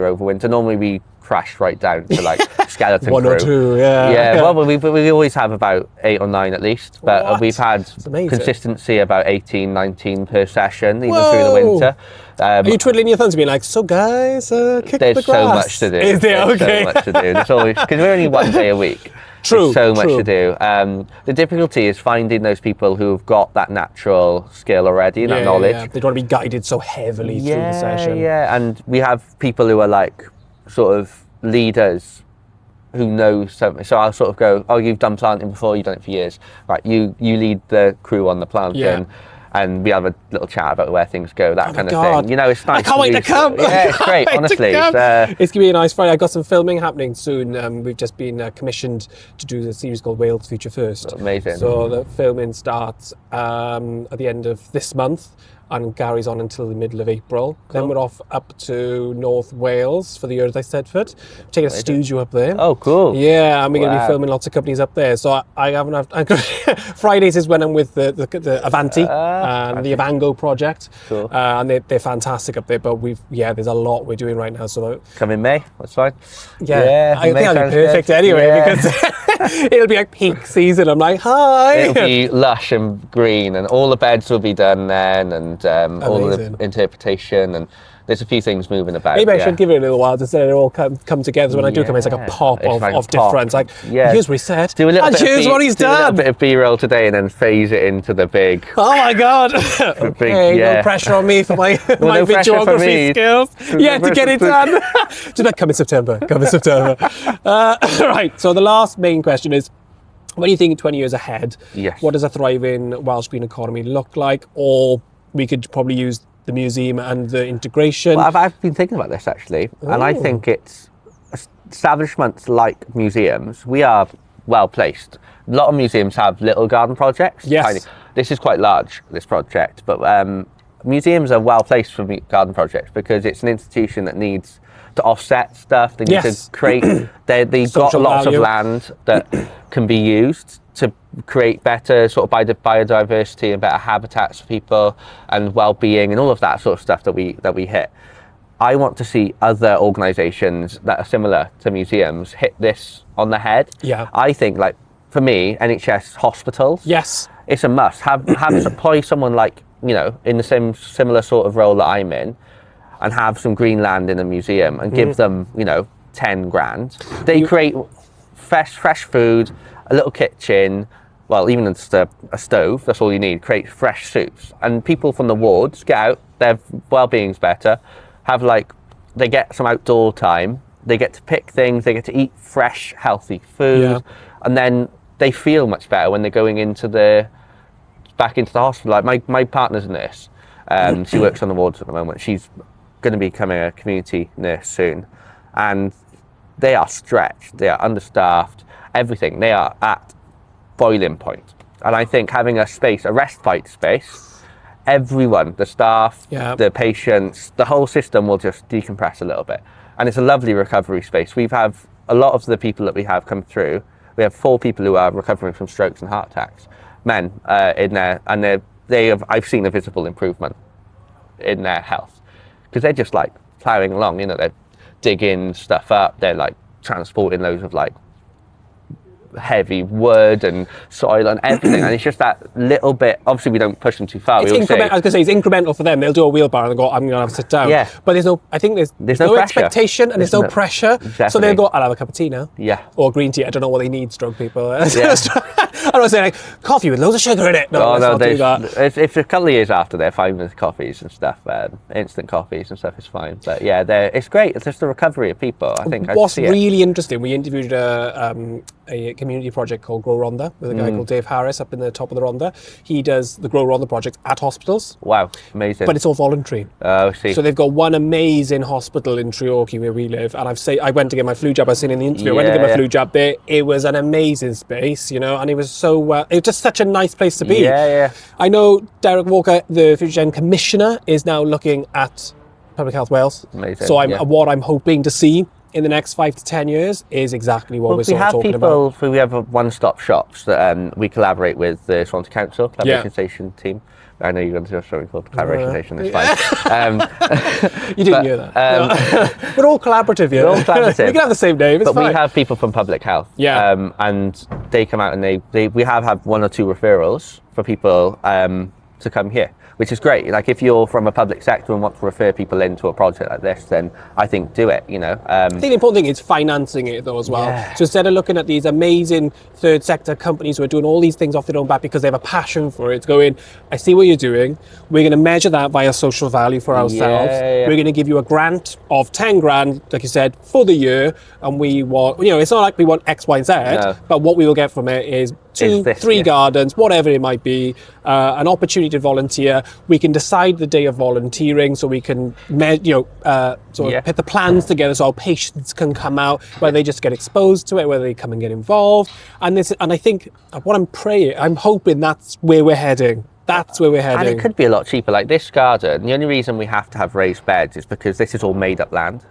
over winter. Normally we crash right down to like skeleton 1 crew. or 2, Well, we always have about 8 or 9 at least, but we've had consistency about 18, 19 per session, even through the winter. Are you twiddling your thumbs and being like, so guys, kick the grass? There's so much to do. Is there? Okay. So much to do. There's always, because we're only 1 day a week. There's so much to do. The difficulty is finding those people who've got that natural skill already and that knowledge. They don't want to be guided so heavily through the session. And we have people who are like sort of leaders who know something. So I'll sort of go, oh, you've done planting before, you've done it for years. Right, you lead the crew on the planting. And we have a little chat about where things go, that kind of thing. You know, it's nice. I can't wait to come. Yeah, it's great, honestly. It's going to be a nice Friday. I've got some filming happening soon. We've just been commissioned to do the series called Wales Future First. Amazing. So the filming starts at the end of this month and carries on until the middle of April. Cool. Then we're off up to North Wales for the Earth Eisteddfod. We're taking a studio up there. Oh, cool. Yeah, and we're going to be filming lots of companies up there. So I haven't Fridays is when I'm with the Avanti and the Avango project. Cool. And they're fantastic up there. But there's a lot we're doing right now. So come in May, that's fine. I think I'll be perfect anyway because it'll be like peak season. I'm like, hi. It'll be lush and green and all the beds will be done then and all of the interpretation and there's a few things moving about. Maybe I should give it a little while to say it all come together. So when I do come in, it's like a pop of difference. Like, here's what he said, do a little and here's what he's done. A little bit of B-roll today, and then phase it into the big. Oh my God! Okay, no pressure on me for my my videography skills. Yeah, to get it done. Just like, come in September. Right. So the last main question is, when you think 20 years ahead, what does a thriving Welsh green economy look like? Or we could probably use the museum and the integration. Well, I've been thinking about this actually, and I think it's establishments like museums. We are well placed. A lot of museums have little garden projects. Yes. Tiny. This is quite large, this project, but museums are well placed for garden projects because it's an institution that needs to offset stuff. They need to create. They've got lots of land that can be used to create better sort of biodiversity and better habitats for people and well-being and all of that sort of stuff that we hit. I want to see other organisations that are similar to museums hit this on the head. Yeah. I think, like, for me, NHS hospitals. Yes. It's a must. Have employ someone like, you know, in the same similar sort of role that I'm in, and have some green land in a museum and give them, you know, 10 grand. They create fresh food, a little kitchen, well, even just a stove, that's all you need. Create fresh soups. And people from the wards get out, their well-being's better, have like, they get some outdoor time, they get to pick things, they get to eat fresh, healthy food, and then they feel much better when they're going back into the hospital. Like my partner's a nurse, she works on the wards at the moment. She's going to be becoming a community nurse soon, and they are stretched, they are understaffed, everything. They are at boiling point. And I think having a respite space, everyone, the staff, the patients, the whole system will just decompress a little bit. And it's a lovely recovery space. We have a lot of the people that we have come through. We have 4 people who are recovering from strokes and heart attacks, men in there, and I've seen a visible improvement in their health because they're just like ploughing along. You know, they're digging stuff up. They're like transporting loads of like heavy wood and soil and everything, and it's just that little bit. Obviously we don't push them too far. It's I was going to say it's incremental for them. They'll do a wheelbarrow and go, I'm going to have to sit down. Yeah. But there's no expectation and there's no pressure. Exactly. So they'll go, I'll have a cup of tea now. Yeah. Or green tea. I don't know what they need, stroke people. Yeah. I don't say like coffee with loads of sugar in it. No, let's not do that. If a couple of years after they're fine with coffees and stuff, instant coffees and stuff is fine. But yeah, it's great. It's just the recovery of people. I think. What's really interesting, we interviewed a community project called Grow Rhondda with a guy called Dave Harris up in the top of the Rhondda. He does the Grow Rhondda project at hospitals. Wow, amazing. But it's all voluntary. Oh, I see. So they've got one amazing hospital in Treorchy where we live, and I went to get my flu jab. I was saying in the interview, I went to get my flu jab there. It was an amazing space, you know, and it was so well. It was just such a nice place to be. Yeah. I know Derek Walker, the Future Gen Commissioner, is now looking at Public Health Wales. Amazing. So what I'm hoping to see in the next 5 to 10 years is exactly what we're sort of talking about. We have one-stop shops that we collaborate with the Swansea Council, Collaboration Station team. I know you're going to do something called Collaboration Station, it's fine. You didn't hear that. We're all collaborative here. We're all collaborative. We can have the same name, it's fine. We have people from Public Health. Yeah. And they come out and we have had 1 or 2 referrals for people to come here, which is great. Like if you're from a public sector and want to refer people into a project like this, then I think do it, you know. I think the important thing is financing it though as well. Yeah. So instead of looking at these amazing third sector companies who are doing all these things off their own back because they have a passion for it, it's going, I see what you're doing, we're going to measure that via social value for ourselves. Yeah. We're going to give you a grant of 10 grand, like you said, for the year, and we want, you know, it's not like we want X, Y, and Z, but what we will get from it is 2, 3 gardens, whatever it might be, an opportunity to volunteer. We can decide the day of volunteering, so we can, put the plans together so our patients can come out, whether they just get exposed to it, whether they come and get involved. And I think I'm hoping that's where we're heading. That's where we're heading. And it could be a lot cheaper. Like this garden, the only reason we have to have raised beds is because this is all made up land.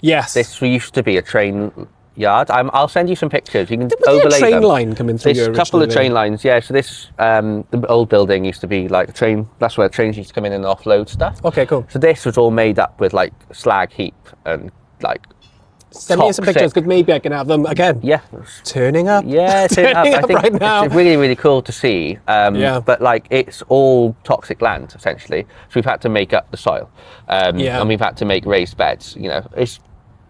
Yes. This used to be a train yard. I'll send you some pictures. You can overlay them. A train line coming through here. There's a couple of train lines, yeah. So this, the old building used to be like a train. That's where trains used to come in and offload stuff. Okay, cool. So this was all made up with like slag heap and like Send me some pictures because maybe I can have them again. Yeah. Turning up. Yeah, turning up. I think right now. It's really, really cool to see. But like, it's all toxic land essentially. So we've had to make up the soil, and we've had to make raised beds. You know, it's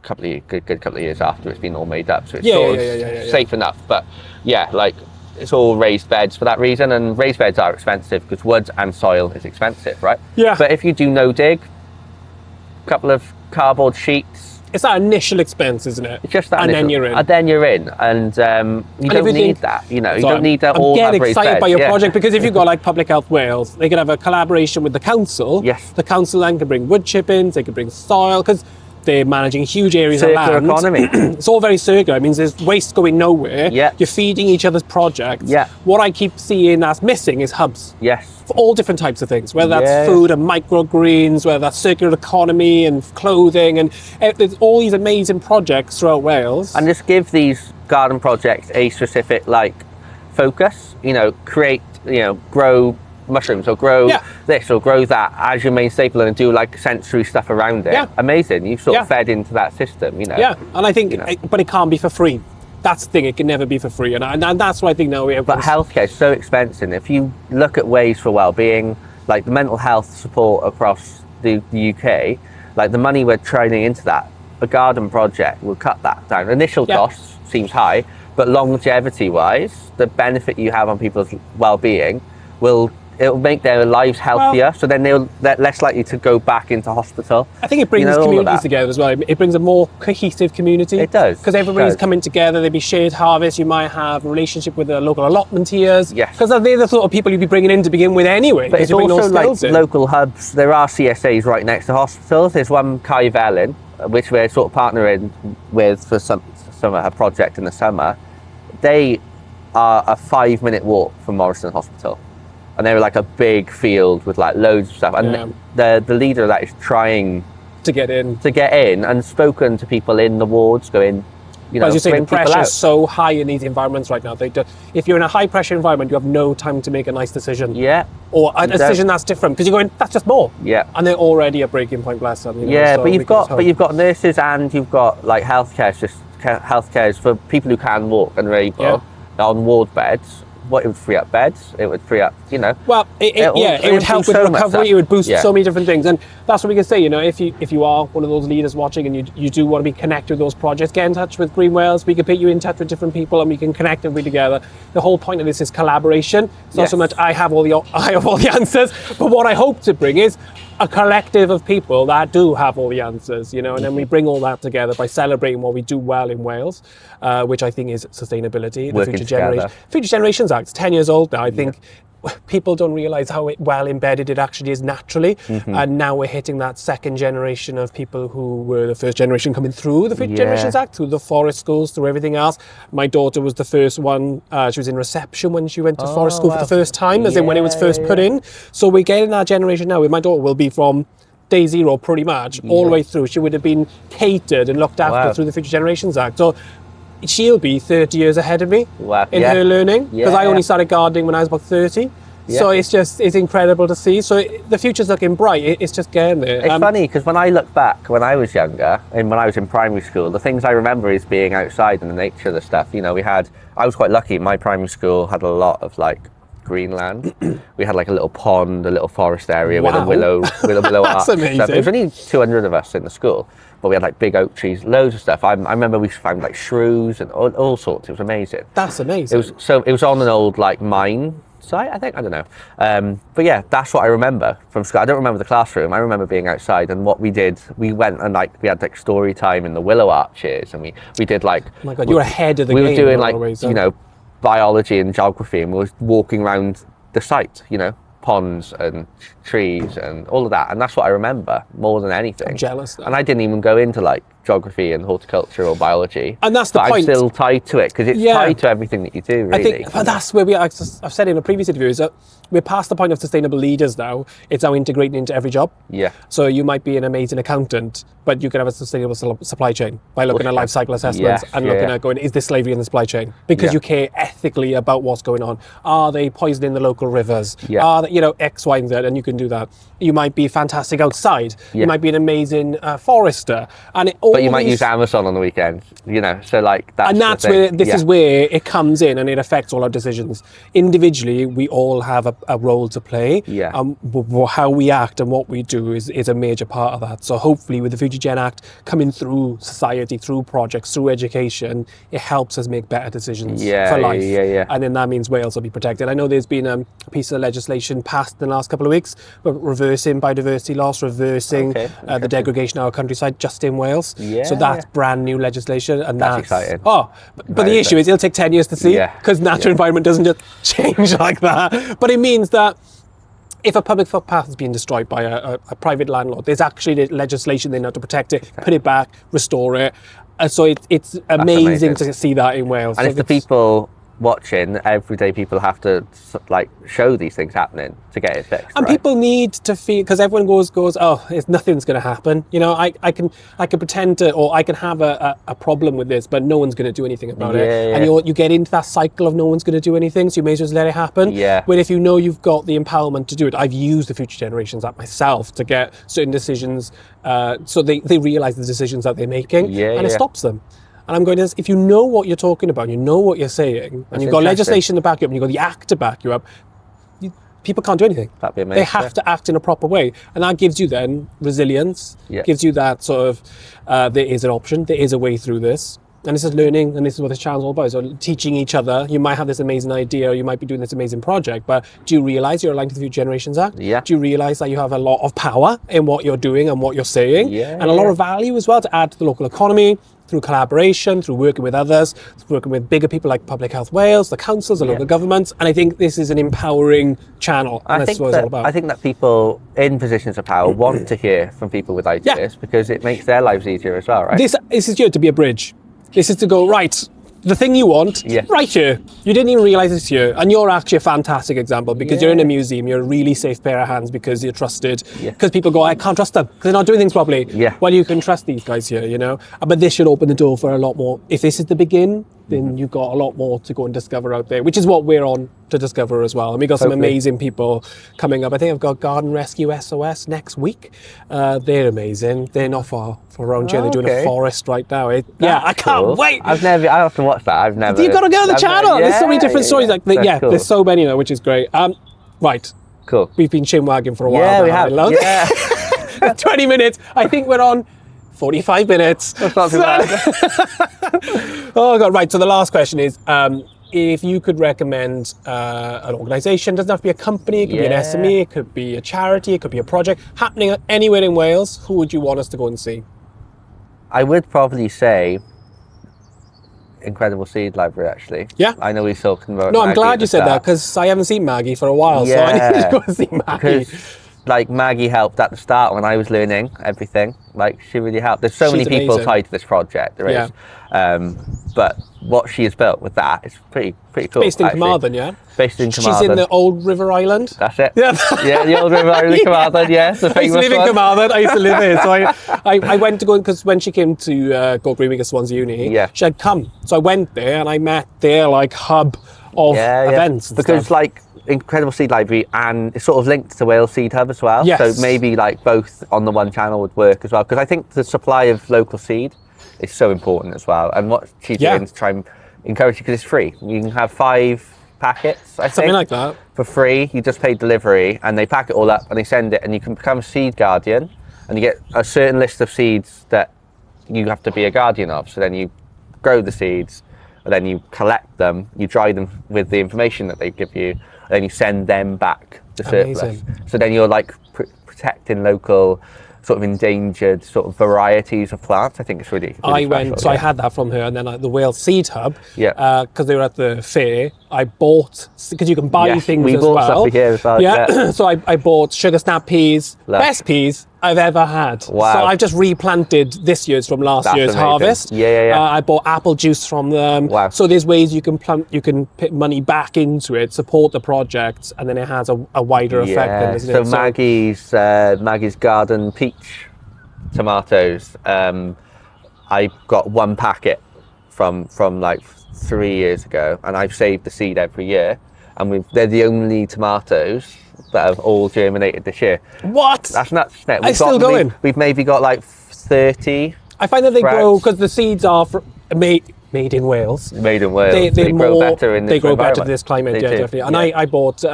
a good couple of years after it's been all made up, so it's safe enough. But yeah, like, it's all raised beds for that reason, and raised beds are expensive because wood and soil is expensive, right? Yeah. But if you do no dig, a couple of cardboard sheets. It's that initial expense, isn't it? It's just that and initial, then you're in. And then you're in, and you don't need that. You know, you don't need that. I'm getting excited by your project because if you've got like Public Health Wales, they can have a collaboration with the council. Yes. The council then can bring wood chippings, they can bring soil because they're managing huge areas of land. Circular economy. It's all very circular. It means there's waste going nowhere. Yeah. You're feeding each other's projects. Yeah. What I keep seeing that's missing is hubs. Yes. For all different types of things, whether that's food and microgreens, whether that's circular economy and clothing, and there's all these amazing projects throughout Wales. And just give these garden projects a specific like focus. You know, create, grow mushrooms or grow this or grow that as your main staple and do like sensory stuff around it. Amazing. You've sort of fed into that system, and I think but it can't be for free. That's the thing, it can never be for free, and that's what I think now we have. But healthcare is so expensive. If you look at ways for well-being, like the mental health support across the UK, like the money we're training into that, a garden project will cut that down. Initial costs seems high, but longevity wise, the benefit you have on people's well-being it'll make their lives healthier, so then they're less likely to go back into hospital. I think it brings communities together as well. It brings a more cohesive community. It does. Because everybody's coming together, there'd be shared harvests, you might have a relationship with the local allotmenteers. Yes. Because they're the sort of people you'd be bringing in to begin with anyway. But it's also like local hubs. There are CSAs right next to hospitals. There's one, Caerfelin, which we're sort of partnering with for some of her project in the summer. They are a 5-minute walk from Morrison Hospital. And they were like a big field with like loads of stuff. And the leader of that is trying to get in and spoken to people in the wards going, as you say, the pressure is so high in these environments right now. If you're in a high pressure environment, you have no time to make a nice decision. Yeah. Or a decision that's different because you're going, that's just more. Yeah. And they're already at breaking point, bless them. So but you've got nurses and you've got like healthcare. Just healthcare is for people who can walk and are able on ward beds. It would free up beds, it would free up, Well, it would help with recovery, it would boost so many different things. And that's what we can say, if you are one of those leaders watching and you do want to be connected with those projects, get in touch with GreenWales. We can put you in touch with different people and we can connect everybody together. The whole point of this is collaboration. It's not so much I have all the answers, but what I hope to bring is a collective of people that do have all the answers, and then we bring all that together by celebrating what we do well in Wales, which I think is sustainability, the Future Generations Act. It's 10 years old now. I think people don't realise how well embedded it actually is naturally, and now we're hitting that second generation of people who were the first generation coming through the Future Generations Act, through the forest schools, through everything else. My daughter was the first one. She was in reception when she went to forest school for the first time, as in when it was first put in. So we're getting that generation now. My daughter will be from day zero pretty much all the way through. She would have been catered and looked after through the Future Generations Act. So she'll be 30 years ahead of me in her learning, because I only started gardening when I was about 30. So it's incredible to see. So the future's looking bright. It's just getting there. It's funny because when I look back, when I was younger and when I was in primary school, the things I remember is being outside in the nature of the stuff. I was quite lucky. My primary school had a lot of like green land. We had like a little pond, a little forest area with a willow That's amazing. Stuff. There was only 200 of us in the school, but we had like big oak trees, loads of stuff. I remember we found like shrews and all sorts. It was amazing. That's amazing. It was on an old like mine site, I think. I don't know. But yeah, that's what I remember from school. I don't remember the classroom. I remember being outside, and what we did, we went and we had like story time in the willow arches, and we did like. Oh my God, you were ahead of the game. We were doing like biology and geography, and we were walking around the site, ponds and trees and all of that, and that's what I remember more than anything. I'm jealous though. And I didn't even go into like geography and horticulture or biology, and that's the point. I'm still tied to it because it's tied to everything that you do, really. I think, but that's where I've said in a previous interview, is that we're past the point of sustainable leaders now. It's now integrating into every job. Yeah. So you might be an amazing accountant, but you can have a sustainable supply chain by looking at life cycle assessments and looking at going, is there slavery in the supply chain? Because you care ethically about what's going on. Are they poisoning the local rivers? Are they, X, Y, and Z, and you can do that. You might be fantastic outside. You might be an amazing forester, and but you might use Amazon on the weekend, you know, so like that's and that's where this is where it comes in, and it affects all our decisions. Individually, we all have a role to play. How we act and what we do is a major part of that. So hopefully with the Future Gen Act coming through society, through projects, through education, it helps us make better decisions for life. And then that means Wales will be protected. I know there's been a piece of legislation passed in the last couple of weeks, but reversing biodiversity loss, reversing the degradation of our countryside just in Wales. So that's brand new legislation, and that's exciting. But the issue is it'll take 10 years to see, because natural environment doesn't just change like that. But it means that if a public footpath is being destroyed by a private landlord, there's actually legislation they know to protect it, put it back, restore it. So it's amazing to see that in Wales. And so if the people watching, everyday people have to like show these things happening to get it fixed. And people need to feel, because everyone goes, oh, nothing's going to happen. You know, I can pretend to, or I can have a problem with this, but no one's going to do anything about it. And you get into that cycle of no one's going to do anything, so you may as well just let it happen. When if you know you've got the empowerment to do it, I've used the Future Generations Act myself to get certain decisions, so they realise the decisions that they're making, and it stops them. And I'm going to, if you know what you're talking about, you know what you're saying, and you've got legislation to back you up, and you've got the act to back you up, people can't do anything. That'd be amazing. They have to act in a proper way. And that gives you then resilience, gives you that sort of, there is an option, there is a way through this. And this is learning, and this is what this channel's all about. So teaching each other. You might have this amazing idea, or you might be doing this amazing project, but do you realise you're aligned to the Future Generations Act? Do you realise that you have a lot of power in what you're doing and what you're saying? And a lot of value as well to add to the local economy, through collaboration, through working with others, working with bigger people like Public Health Wales, the councils, the local governments. And I think this is an empowering channel. And that's what it's all about. I think that people in positions of power want to hear from people with ideas, because it makes their lives easier as well, right? This is here to be a bridge. This is to go, right, the thing you want, right here. You didn't even realise it's here. And you're actually a fantastic example, because you're in a museum, you're a really safe pair of hands because you're trusted. Because people go, I can't trust them because they're not doing things properly. Well, you can trust these guys here, you know. But this should open the door for a lot more. If this is the begin, then you've got a lot more to go and discover out there, which is what we're on to discover as well. And we've got some amazing people coming up. I think I've got Garden Rescue SOS next week. They're amazing. They're not far around here. They're doing a forest right now. I can't wait. I have to watch that. I've never. You've got to go to the channel. There's so many different stories. Like cool. There's so many now, which is great. Right. Cool. We've been chinwagging for a while. We have. 20 minutes. I think we're on 45 minutes. That's not too bad. Oh God, right. So the last question is, if you could recommend an organisation, doesn't have to be a company, it could be an SME, it could be a charity, it could be a project happening anywhere in Wales, who would you want us to go and see? I would probably say Incredible Seed Library, actually. I know we've talked about No, I'm glad you said that, because I haven't seen Maggie for a while, so I need to go and see Maggie. Because, like, Maggie helped at the start when I was learning everything. Like, she really helped. There's so many people tied to this project. There is. But what she has built with that is pretty cool. Based in Carmarthen, Based in Carmarthen. She's in the old River Island. That's it. The old River Island in Carmarthen, the famous one. I used to live in Carmarthen. I used to live here. So I went to go, because when she came to go GreenWales at Swansea Uni, she had come. So I went there and I met their like hub of events. Because like Incredible Seed Library, and it's sort of linked to Wales Seed Hub as well. So maybe like both on the one channel would work as well, because I think the supply of local seed is so important as well. And what she's doing is try and encourage you, because it's free. You can have 5 packets, something like that, for free. You just pay delivery, and they pack it all up and they send it, and you can become a seed guardian, and you get a certain list of seeds that you have to be a guardian of. So then you grow the seeds, and then you collect them, you dry them with the information that they give you, and then you send them back to surplus. So then you're like protecting local sort of endangered sort of varieties of plants. I think it's really special, I had that from her, and then the Wales Seed Hub, because they were at the fair, I bought, because you can buy things we as bought well. Stuff here as well. So I bought sugar snap peas, best peas I've ever had. Wow. So I've just replanted this year's from last year's harvest. I bought apple juice from them. Wow. So there's ways you can put money back into it, support the project, and then it has a wider effect. Then, doesn't it? So Maggie's garden peach tomatoes, I got 1 packet from like 3 years ago, and I've saved the seed every year, and they're the only tomatoes that have all germinated this year. What? That's nuts, isn't it? It's still going. We've maybe got like 30 I find that they grow because the seeds are made in Wales. Made in Wales. They grow better in this They grow better environment. in this climate, yeah, definitely. And I bought,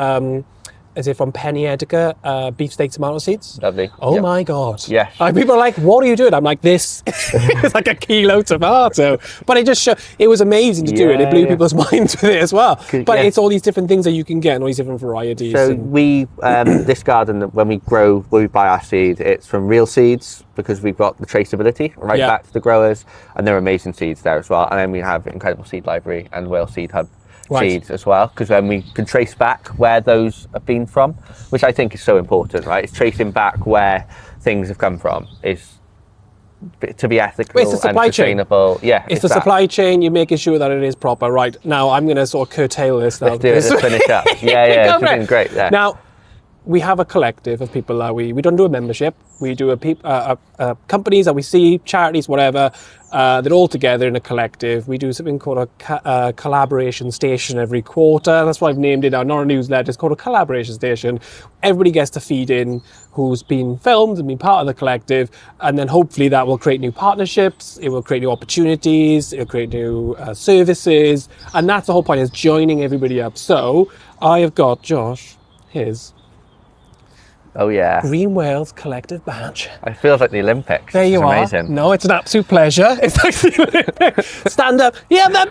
is it from Penny Edgar, beefsteak tomato seeds? Lovely. Oh my God. Yes. People are like, what are you doing? I'm like, this is like a kilo tomato. But it was amazing to do it. It blew people's minds with it as well. But it's all these different things that you can get and all these different varieties. So we, this garden, when we buy our seed, it's from real seeds because we've got the traceability back to the growers, and they're amazing seeds there as well. And then we have incredible seed library and Wales Seed Hub seeds as well, because then we can trace back where those have been from, which I think is so important, right? It's tracing back where things have come from is to be ethical and sustainable. Chain. It's the supply chain. You're making sure that it is proper. Right, now I'm going to sort of curtail this now. Let's do it. Let's finish up. It's been great. Yeah. Now, we have a collective of people that we don't do a membership. We do companies that we see, charities, whatever. They're all together in a collective. We do something called a collaboration station every quarter. That's why I've named it. Not a newsletter. It's called a collaboration station. Everybody gets to feed in who's been filmed and been part of the collective, and then hopefully that will create new partnerships. It will create new opportunities. It will create new services, and that's the whole point: is joining everybody up. So I have got Josh his. Oh yeah. GreenWales collective badge. It feels like the Olympics. There you are. Amazing. No, it's an absolute pleasure. It's like the Olympics. Stand up. You're the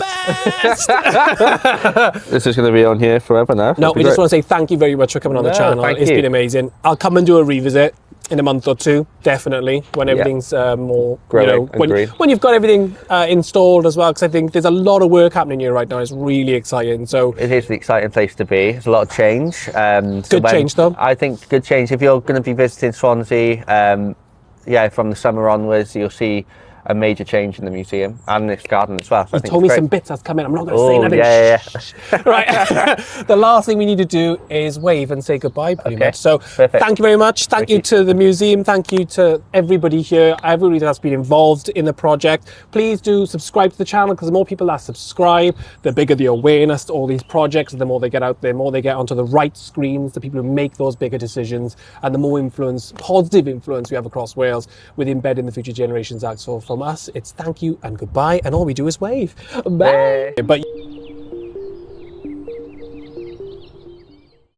best. This is going to be on here forever now. No, we just want to say thank you very much for coming on the channel. It's been amazing. I'll come and do a revisit in a month or two, definitely, when everything's more growing, when you've got everything installed as well, because I think there's a lot of work happening here right now. It's really exciting. So it is the exciting place to be. There's a lot of change. Change though. I think good change. If you're going to be visiting Swansea, from the summer onwards, you'll see a major change in the museum and this garden as well. So you told me some bits that's coming. I'm not going to say anything. Right. The last thing we need to do is wave and say goodbye, pretty much. So thank you very much. Thank you to the museum. Thank you to everybody here, everybody that's been involved in the project. Please do subscribe to the channel, because the more people that subscribe, the bigger the awareness to all these projects, and the more they get out there, the more they get onto the right screens, the people who make those bigger decisions, and the more influence, positive influence we have across Wales with embedding the Future Generations Act. So from us, it's thank you and goodbye, and all we do is wave. Bye. But